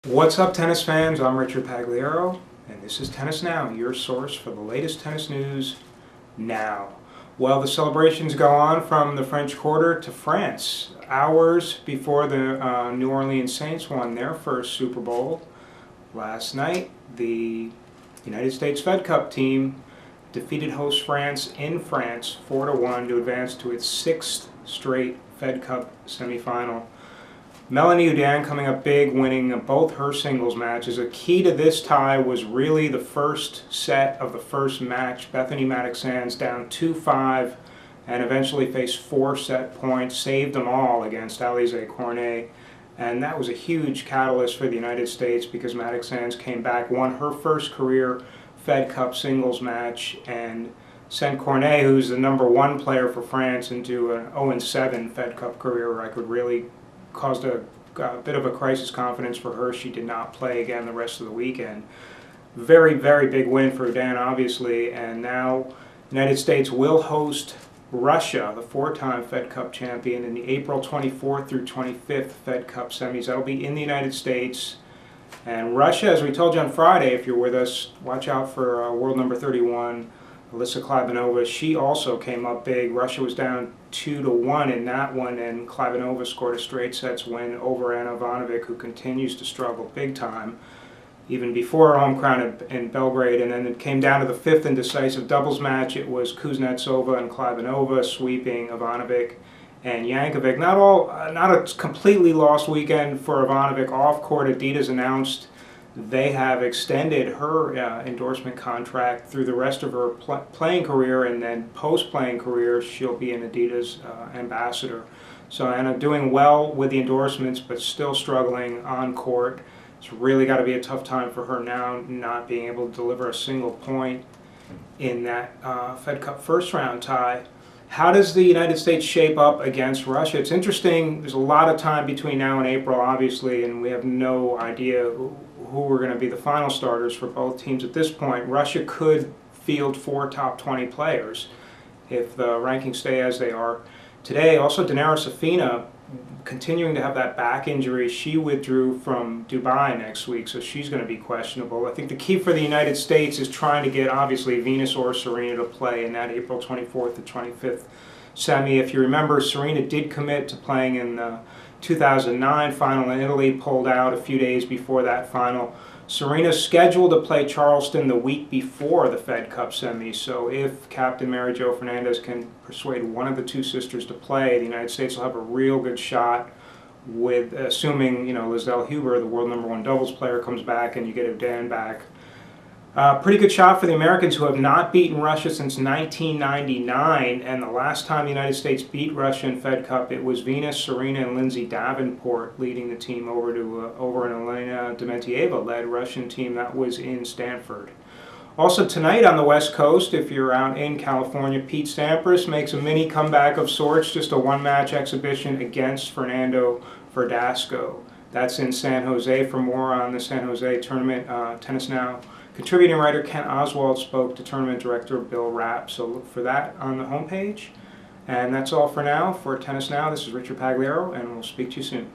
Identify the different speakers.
Speaker 1: What's up, tennis fans? I'm Richard Pagliaro, and this is Tennis Now, your source for the latest tennis news now. Well, the celebrations go on from the French Quarter to France, hours before the New Orleans Saints won their first Super Bowl. Last night, the United States Fed Cup team defeated host France in France 4-1 to advance to its sixth straight Fed Cup semifinal. Melanie Oudin coming up big, winning both her singles matches. A key to this tie was really the first set of the first match. Bethany Mattek-Sands down 2-5 and eventually faced 4 set points, saved them all against Alizé Cornet. And that was a huge catalyst for the United States because Mattek-Sands came back, won her first career Fed Cup singles match, and sent Cornet, who's the #1 player for France, into an 0-7 Fed Cup career record. Really caused a bit of a crisis confidence for her. She did not play again the rest of the weekend. Very, very big win for Oudin, obviously, and now the United States will host Russia, the 4-time Fed Cup champion, in the April 24th through 25th Fed Cup semis. That'll be in the United States. And Russia, as we told you on Friday, if you're with us, watch out for world number 31, Alyssa Klibanova. She also came up big. Russia was down 2-1 in that one, and Klibanova scored a straight sets win over Ana Ivanovic, who continues to struggle big time, even before her home crown in Belgrade. And then it came down to the 5th and decisive doubles match. It was Kuznetsova and Klibanova sweeping Ivanovic and Jankovic. Not a completely lost weekend for Ivanovic. Off court, Adidas announced they have extended her endorsement contract through the rest of her playing career, and then post-playing career she'll be an Adidas ambassador. So Anna doing well with the endorsements, but still struggling on court. It's really got to be a tough time for her now, not being able to deliver a single point in that Fed Cup first round tie. How does the United States shape up against Russia? It's interesting. There's a lot of time between now and April, obviously, and we have no idea who are going to be the final starters for both teams at this point. Russia could field 4 top 20 players if the rankings stay as they are today. Also, Dinara Safina continuing to have that back injury. She withdrew from Dubai next week, so she's going to be questionable. I think the key for the United States is trying to get, obviously, Venus or Serena to play in that April 24th to 25th semi. If you remember, Serena did commit to playing in the 2009 final in Italy, pulled out a few days before that final. Serena's scheduled to play Charleston the week before the Fed Cup semi, so if Captain Mary Jo Fernandez can persuade one of the 2 sisters to play, the United States will have a real good shot with, assuming, Lizelle Huber, the world #1 doubles player, comes back and you get Oudin back. Pretty good shot for the Americans, who have not beaten Russia since 1999, and the last time the United States beat Russia in Fed Cup, it was Venus, Serena, and Lindsay Davenport leading the team over an Elena Dementieva-led Russian team. That was in Stanford. Also tonight on the West Coast, if you're out in California, Pete Sampras makes a mini comeback of sorts, just a 1-match exhibition against Fernando Verdasco. That's in San Jose. For more on the San Jose tournament, Tennis Now contributing writer Ken Oswald spoke to tournament director Bill Rapp, so look for that on the homepage. And that's all for now. For Tennis Now, this is Richard Pagliaro, and we'll speak to you soon.